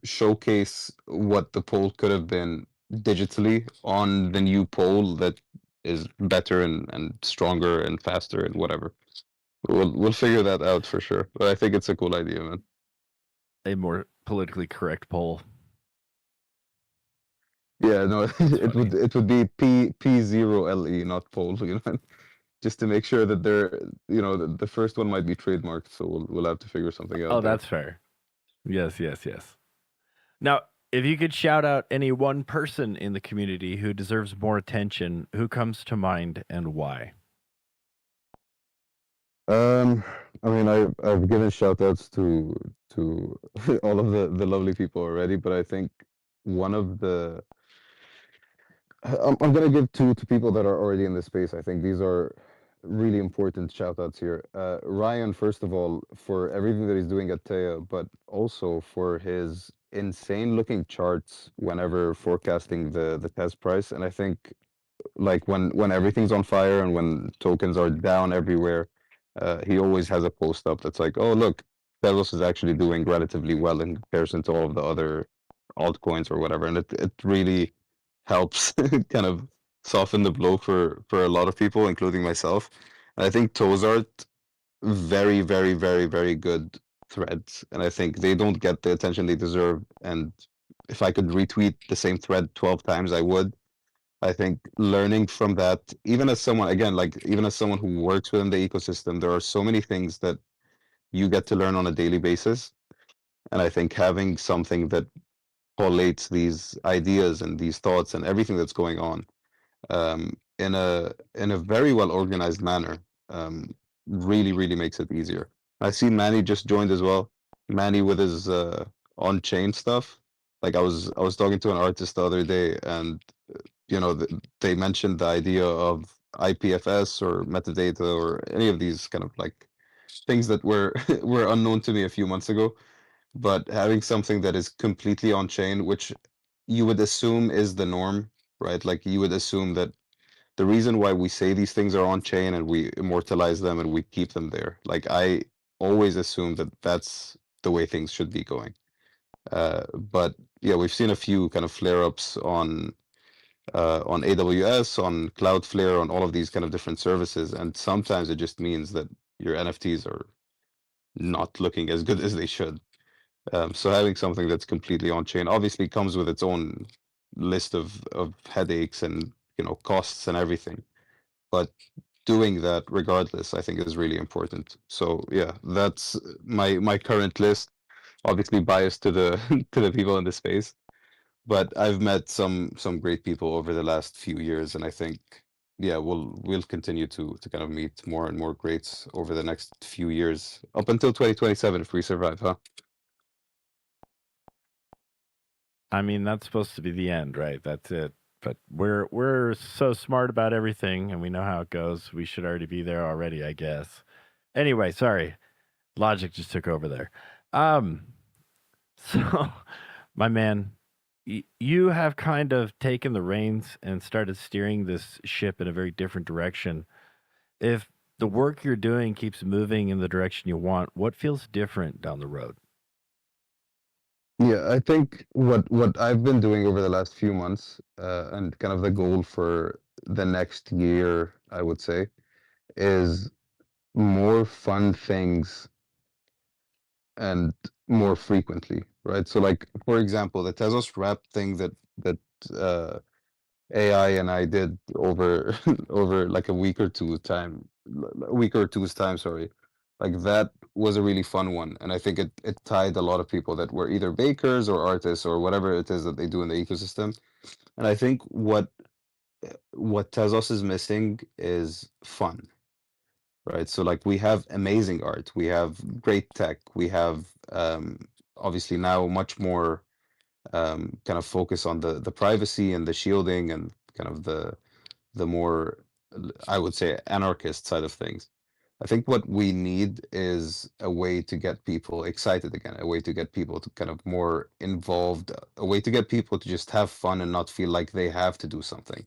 showcase what the pole could have been digitally on the new pole that is better and stronger and faster and whatever. We'll figure that out for sure. But I think it's a cool idea, man. A more politically correct poll. Yeah, no, That's funny. it would be P0LE, not pole, just to make sure that the first one might be trademarked, so we'll have to figure something Oh, out there. that's fair. Yes, yes, yes. Now, If you could shout out any one person in the community who deserves more attention, who comes to mind and why? Um, I mean, I've given shout outs to all of the lovely people already, but I think one of the I'm gonna give two to people that are already in the space. I think these are really important shout outs here. Ryan, first of all, for everything that he's doing at Teo, but also for his insane looking charts whenever forecasting the test price. And I think like when everything's on fire and when tokens are down everywhere, he always has a post up that's like, oh look, Tezos is actually doing relatively well in comparison to all of the other altcoins or whatever, and it really helps kind of soften the blow for a lot of people, including myself. And I think Tozart, very, very, very, very good threads, and I think they don't get the attention they deserve. And if I could retweet the same thread 12 times, I would. I think learning from that, even as someone, again, like even as someone who works within the ecosystem, there are so many things that you get to learn on a daily basis. And I think having something that collates these ideas and these thoughts and everything that's going on in a very well organized manner really, really makes it easier. I see Manny just joined as well. Manny with his on-chain stuff. Like I was talking to an artist the other day, and they mentioned the idea of IPFS or metadata or any of these kind of like things that were were unknown to me a few months ago. But having something that is completely on chain, which you would assume is the norm, right? Like you would assume that the reason why we say these things are on chain and we immortalize them and we keep them there, like I always assume that that's the way things should be going. But yeah, we've seen a few kind of flare ups on AWS, on Cloudflare, on all of these kind of different services. And sometimes it just means that your NFTs are not looking as good as they should. So having something that's completely on chain obviously comes with its own list of headaches and costs and everything. But doing that regardless, I think is really important. So yeah, that's my current list. Obviously biased to the to the people in the space, but I've met some great people over the last few years, and I think yeah, we'll continue to kind of meet more and more greats over the next few years up until 2027 if we survive, huh? I mean, that's supposed to be the end, right? That's it. But we're so smart about everything and we know how it goes. We should already be there already, I guess. Anyway, sorry. Logic just took over there. Um so my man, you have kind of taken the reins and started steering this ship in a very different direction. If the work you're doing keeps moving in the direction you want, what feels different down the road? Yeah, I think what I've been doing over the last few months, and kind of the goal for the next year, I would say, is more fun things and more frequently, right? So like for example, the Tezos wrap thing that uh AI and I did over over like a week or two's time, sorry. Like that was a really fun one, and I think it tied a lot of people that were either bakers or artists or whatever it is that they do in the ecosystem. And I think what Tezos is missing is fun, right? So like we have amazing art, we have great tech, we have obviously now much more kind of focus on the privacy and the shielding and kind of the more I would say anarchist side of things. I think what we need is a way to get people excited again, a way to get people to kind of more involved, a way to get people to just have fun and not feel like they have to do something.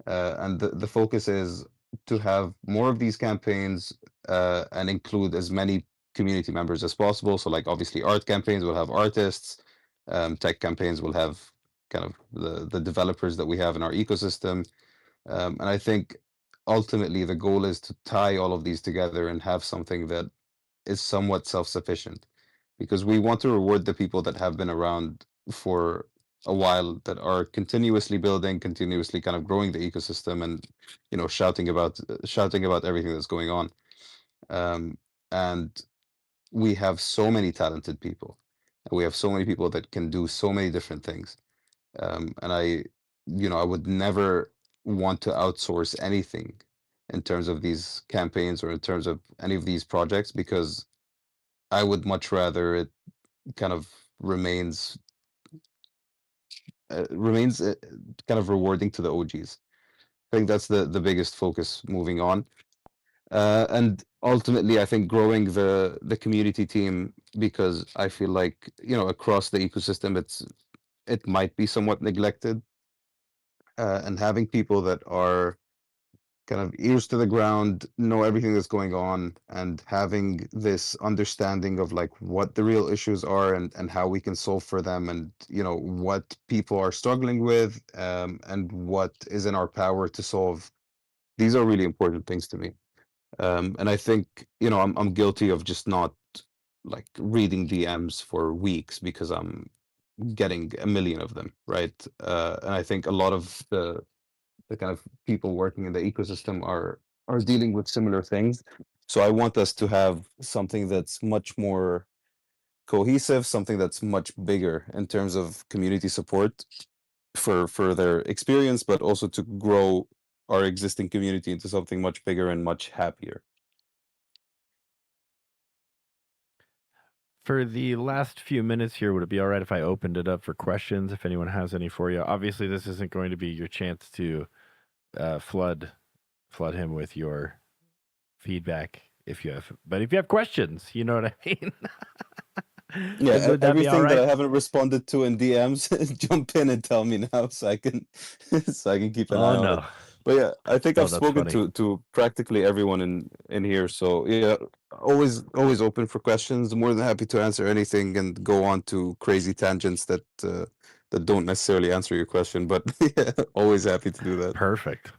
And the focus is to have more of these campaigns and include as many community members as possible. So, like obviously, art campaigns will have artists, tech campaigns will have kind of the developers that we have in our ecosystem, and I think ultimately the goal is to tie all of these together and have something that is somewhat self-sufficient, because we want to reward the people that have been around for a while, that are continuously building, continuously kind of growing the ecosystem, and shouting about everything that's going on. Um, and we have so many talented people, and we have so many people that can do so many different things. And I would never want to outsource anything in terms of these campaigns or in terms of any of these projects, because I would much rather it kind of remains remains kind of rewarding to the OGs. I think that's the biggest focus moving on. And ultimately, I think growing the community team, because I feel like, across the ecosystem, it might be somewhat neglected, and having people that are kind of ears to the ground, know everything that's going on, and having this understanding of like what the real issues are, and how we can solve for them, and what people are struggling with, and what is in our power to solve. These are really important things to me. And I think, I'm guilty of just not like reading DMs for weeks because I'm getting a million of them, right? And I think a lot of the kind of people working in the ecosystem are dealing with similar things. So I want us to have something that's much more cohesive, something that's much bigger in terms of community support for their experience, but also to grow our existing community into something much bigger and much happier. For the last few minutes here, would it be all right if I opened it up for questions if anyone has any for you? Obviously, this isn't going to be your chance to flood him with your feedback if you have, but if you have questions, you know what I mean. Yeah, Would that be all everything that right? I haven't responded to in DMs, jump in and tell me now so I can so I can keep an Oh eye on it. no, But yeah, I think oh I've that's spoken funny. to practically everyone in here. So yeah, always open for questions. More than happy to answer anything and go on to crazy tangents that don't necessarily answer your question. But yeah, always happy to do that. Perfect.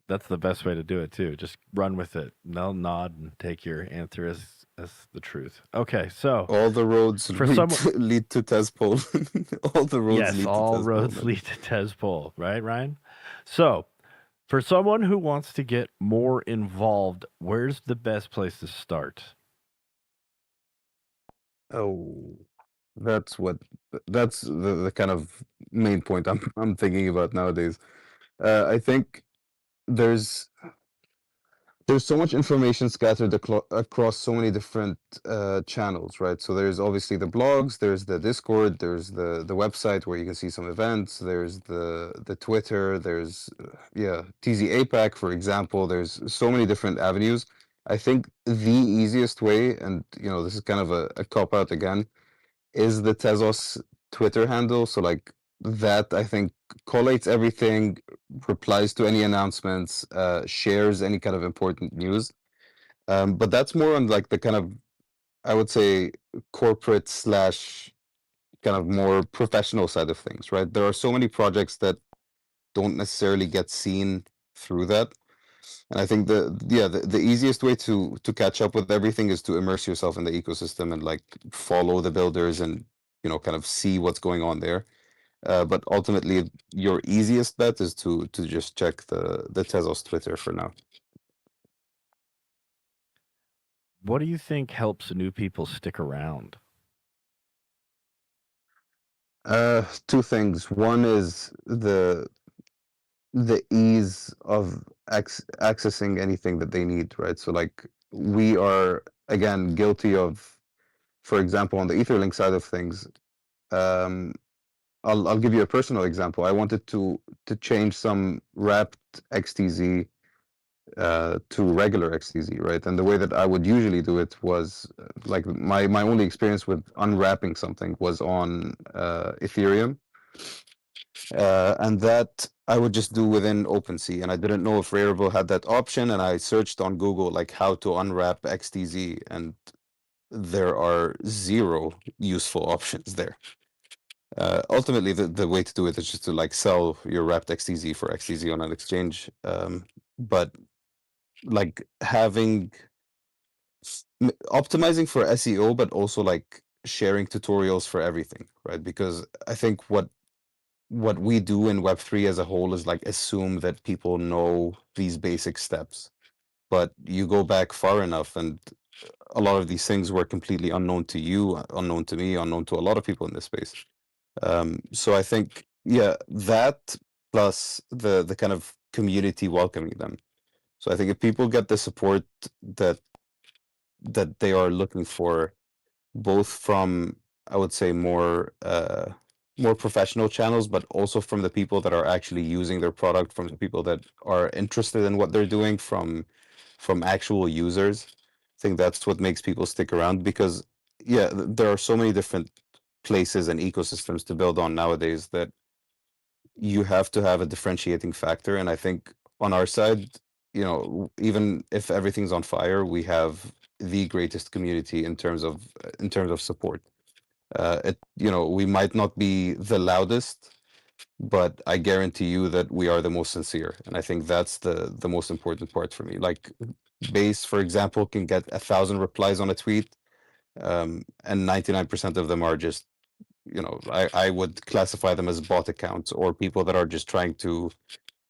That's the best way to do it too. Just run with it. They'll nod and take your answer as the truth. Okay, so All the roads for someone, lead to Tezpol. All the roads yes, lead to all Tezpol, roads man. lead to Tezpol, right, Ryan? So for someone who wants to get more involved, where's the best place to start? Oh, that's the kind of main point I'm thinking about nowadays. I think there's there's so much information scattered across so many different channels, right? So there's obviously the blogs, there's the Discord, there's the website where you can see some events, there's the Twitter, there's yeah, TZ APAC, for example. There's so many different avenues. I think the easiest way, and this is kind of a cop out again, is the Tezos Twitter handle. So like that, I think collates everything, replies to any announcements, shares any kind of important news. But that's more on like the kind of, I would say, corporate slash kind of more professional side of things, right? There are so many projects that don't necessarily get seen through that. And I think the easiest way to catch up with everything is to immerse yourself in the ecosystem and like follow the builders and kind of see what's going on there. But ultimately, your easiest bet is to just check the Tezos Twitter for now. What do you think helps new people stick around? Two things. One is the ease of accessing anything that they need, right? So like we are again guilty of, for example, on the Etherlink side of things. Um, I'll give you a personal example. I wanted to change some wrapped XTZ to regular XTZ, right? And the way that I would usually do it was like my only experience with unwrapping something was on Ethereum, and that I would just do within OpenSea, and I didn't know if Rarible had that option, and I searched on Google like how to unwrap XTZ, and there are zero useful options there. Ultimately, the way to do it is just to like sell your wrapped XTZ for XTZ on an exchange. But like having optimizing for SEO, but also like sharing tutorials for everything, right? Because I think what we do in Web3 as a whole is like assume that people know these basic steps. But you go back far enough, and a lot of these things were completely unknown to you, unknown to me, unknown to a lot of people in this space. So I think, yeah, that plus the kind of community welcoming them. So I think if people get the support that they are looking for, both from, I would say, more professional channels, but also from the people that are actually using their product, from the people that are interested in what they're doing, from actual users. I think that's what makes people stick around because, yeah, there are so many different places and ecosystems to build on nowadays that you have to have a differentiating factor. And I think on our side, even if everything's on fire, we have the greatest community in terms of support. We might not be the loudest, but I guarantee you that we are the most sincere, and I think that's the most important part for me. Like, Base, for example, can get 1,000 replies on a tweet, and 99% of them are just, I would classify them as bot accounts or people that are just trying to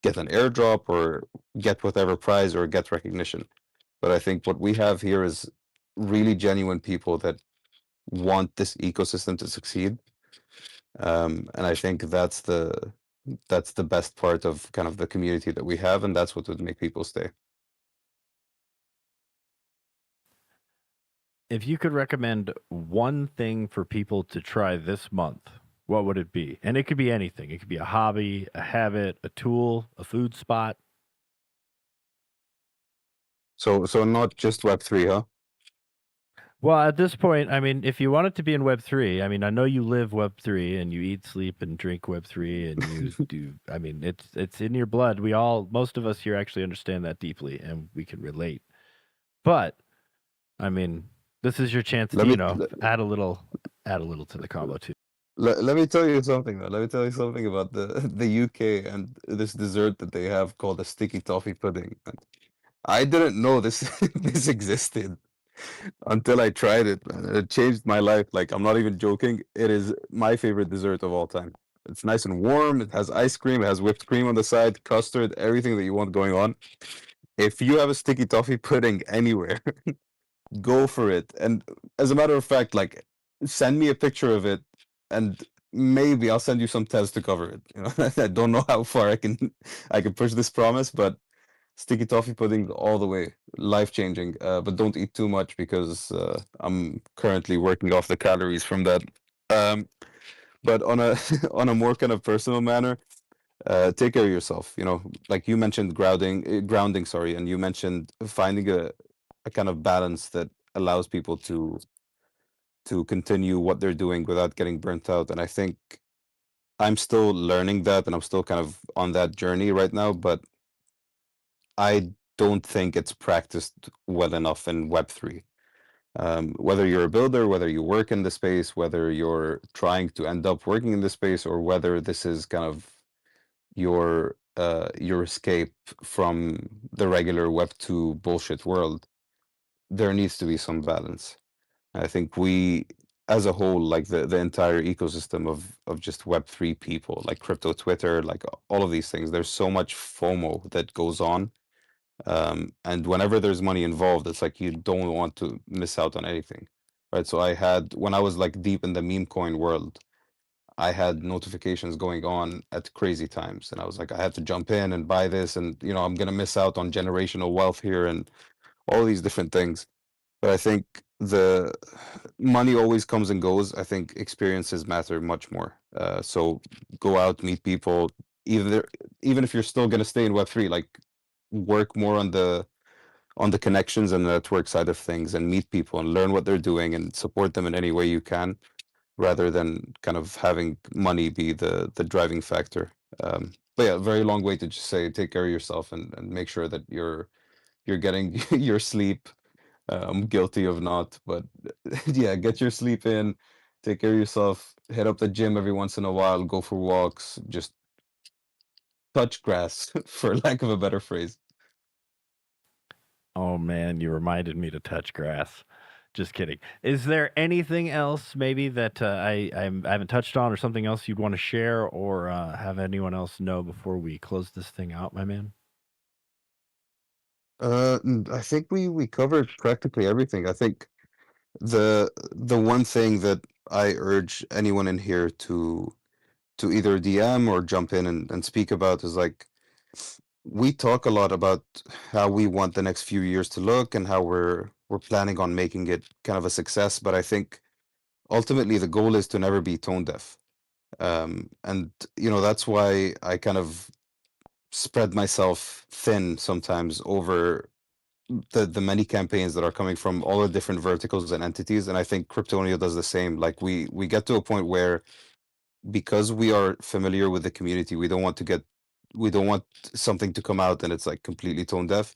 get an airdrop or get whatever prize or get recognition. But I think what we have here is really genuine people that want this ecosystem to succeed. And I think that's the best part of kind of the community that we have, and that's what would make people stay. If you could recommend one thing for people to try this month, what would it be? And it could be anything. It could be a hobby, a habit, a tool, a food spot. So not just Web3, huh? Well, at this point, I mean, if you want it to be in Web3, I mean, I know you live Web3 and you eat, sleep, and drink Web3, and you do. I mean, it's in your blood. Most of us here actually understand that deeply, and we can relate. But I mean, this is your chance to, Let me add a little to the combo too. let me tell you something though. Let me tell you something about the UK and this dessert that they have called a sticky toffee pudding. I didn't know this this existed until I tried it, man. It changed my life. Like, I'm not even joking. It is my favorite dessert of all time. It's nice and warm. It has ice cream. It has whipped cream on the side, custard, everything that you want going on. If you have a sticky toffee pudding anywhere, go for it. And as a matter of fact, like, send me a picture of it, and maybe I'll send you some tests to cover it. I don't know how far I can push this promise, but sticky toffee pudding all the way, life changing. But don't eat too much because I'm currently working off the calories from that. Um, but on a on a more kind of personal manner, take care of yourself. Like you mentioned, grounding, sorry, and you mentioned finding a kind of balance that allows people to continue what they're doing without getting burnt out. And I think I'm still learning that, and I'm still kind of on that journey right now. But I don't think it's practiced well enough in Web3. Whether you're a builder, whether you work in the space, whether you're trying to end up working in the space, or whether this is kind of your escape from the regular Web2 bullshit world, there needs to be some balance. I think we, as a whole, like the entire ecosystem of just Web3 people, like crypto Twitter, like all of these things, there's so much FOMO that goes on, and whenever there's money involved, it's like you don't want to miss out on anything, right? So when I was like deep in the meme coin world, I had notifications going on at crazy times, and I was like, I had to jump in and buy this, and I'm gonna miss out on generational wealth here and all these different things. But I think the money always comes and goes. I think experiences matter much more. So go out, meet people, either even if you're still gonna stay in Web3, like work more on the connections and the network side of things and meet people and learn what they're doing and support them in any way you can, rather than kind of having money be the driving factor. But yeah, very long way to just say take care of yourself and make sure that you're getting your sleep. I'm guilty of not, but yeah, get your sleep in, take care of yourself, hit up the gym every once in a while, go for walks, just touch grass, for lack of a better phrase. Oh man, you reminded me to touch grass. Just kidding. Is there anything else maybe that I haven't touched on, or something else you'd want to share, or have anyone else know before we close this thing out, my man? I think we covered practically everything. I think the one thing that I urge anyone in here to either DM or jump in and speak about is like we talk a lot about how we want the next few years to look and how we're planning on making it kind of a success. But I think ultimately the goal is to never be tone deaf. And that's why I kind of spread myself thin sometimes over the many campaigns that are coming from all the different verticals and entities. And I think Cryptonio does the same. Like we get to a point where because we are familiar with the community, we don't want something to come out and it's like completely tone deaf.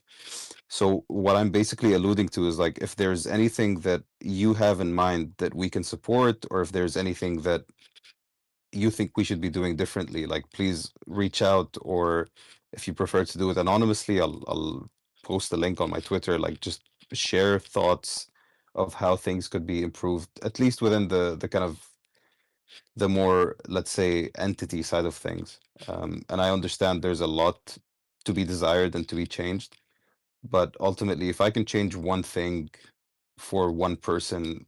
So what I'm basically alluding to is like if there's anything that you have in mind that we can support, or if there's anything that you think we should be doing differently, like please reach out, or if you prefer to do it anonymously, I'll post a link on my Twitter, like just share thoughts of how things could be improved, at least within the kind of the more, let's say, entity side of things. And I understand there's a lot to be desired and to be changed, but ultimately, if I can change one thing for one person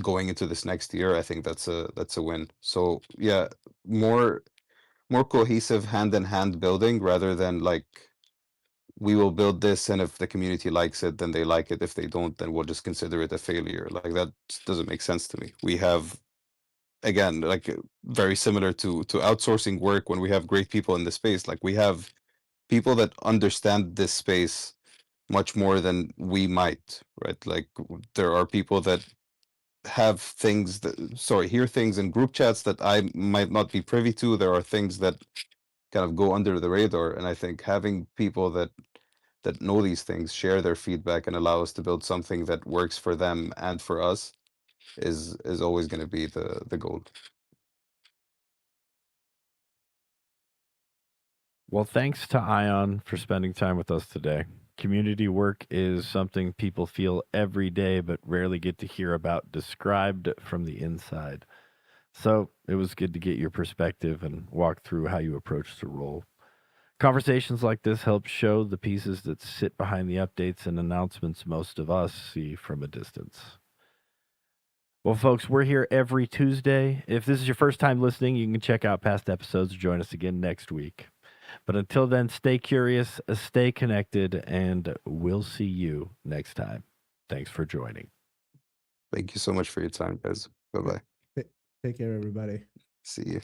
going into this next year, I think that's a win. So yeah, more more cohesive hand in hand building rather than like we will build this and if the community likes it, then they like it. If they don't, then we'll just consider it a failure. Like that just doesn't make sense to me. We have again like very similar to outsourcing work when we have great people in the space. Like we have people that understand this space much more than we might, right? Like there are people that have things that sorry hear things in group chats that I might not be privy to. There are things that kind of go under the radar, and I think having people that know these things share their feedback and allow us to build something that works for them and for us is always going to be the goal. Well, thanks to Ion for spending time with us today. Community work is something people feel every day, but rarely get to hear about described from the inside. So it was good to get your perspective and walk through how you approach the role. Conversations like this help show the pieces that sit behind the updates and announcements most of us see from a distance. Well, folks, we're here every Tuesday. If this is your first time listening, you can check out past episodes. Join us again next week. But until then, stay curious, stay connected, and we'll see you next time. Thanks for joining. Thank you so much for your time, guys. Bye Yeah. bye. Ta- Take care, everybody. See you.